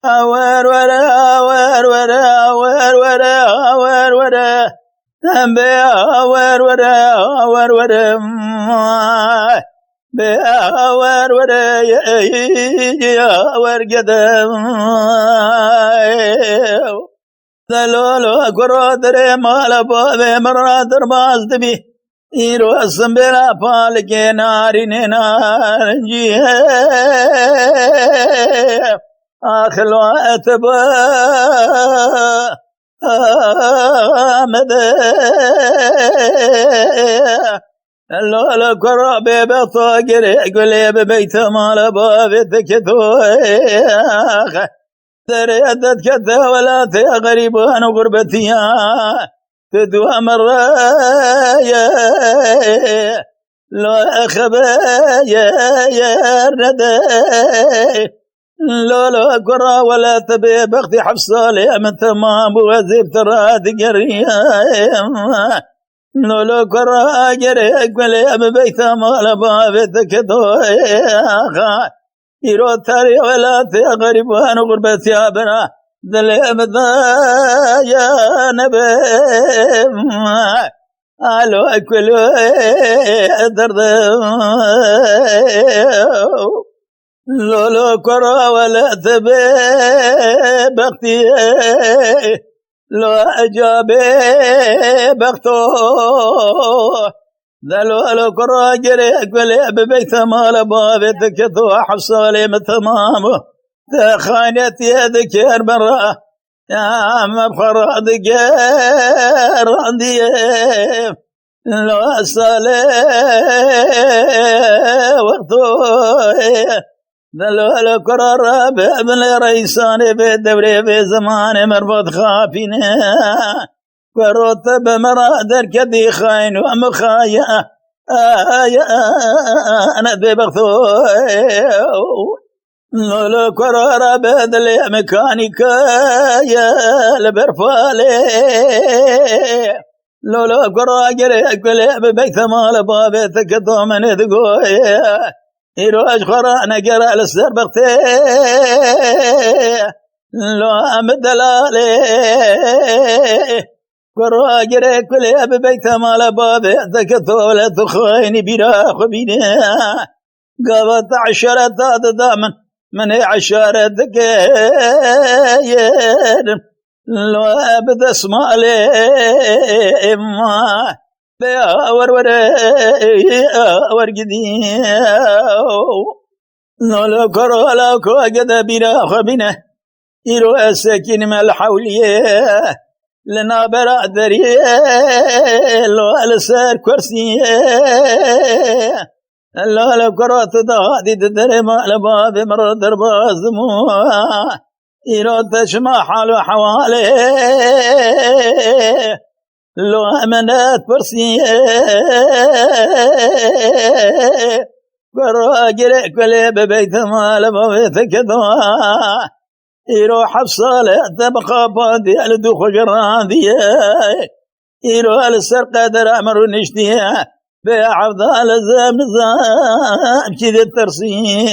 أور ورا أور ورا أور ورا أور ورا أور ورا أور ورا بأور ورا يا ورقدم ذلولو قرادر مال بابي مرادر بازدبي إيرو أسمبلا بالك ناري نارجي آخر أتبا مدى اللولا قرابي بطاقر قولي ببيت مال بابي تكتو تريدت كذا ولا تغريب عن غربتي تدوى مرة لا أخبايا يا ردى لولا قرى ولا تبي بختي حفصالي من تمام وزيب ترى تقريا لولا قرى قري قولي ببيت مال بابي تكتو يرو تاري ولا تغرب عن غربتي أبنا ذل أبدا يا نبي على كل درد لولو كرا ولا تبي بختي لو أجابي بختو ذلولو كرا جري أقبل ببيت مال بابي تكتو حصالي متمامه تخانت يدك يا برا يا مبخر دقير عندي لو أسالي وقتو ذلولو كرا رابع ابن ريساني بالدوري في زمان مربوط خافيني ورتب مرادر كدي خاين ومخايا أنا ذي بغثو لولا قرار بدل ميكانيكا يا البرفالي لولا قرار قلي ببيت مال بابي تكتو من ذقوي يروج خرانا قرا للسر بغتي لو أمدلالي قراجر كل ببيت مال بابي ذكتو لا تخايني بلا خبيني قابت عشرة دامن من عشرة دقاير لو أبد اسمع لي إما بأور ورقدي لو كرا لا كوجد بلا خبينه يرو السكين من الحوليه لنا برادري لو السر كرسي لا لو كرات دادي تدري ما لباب مر درباز مو يرو تشمع حال حوالي لو امنات كرسي قراجر كل ببيت ما لباب تكدوا يروح حفصالة تبقى بادي الدخ جراندي يروح السرقة درامر نشتي بعرض الزام نظام كذا الترسيم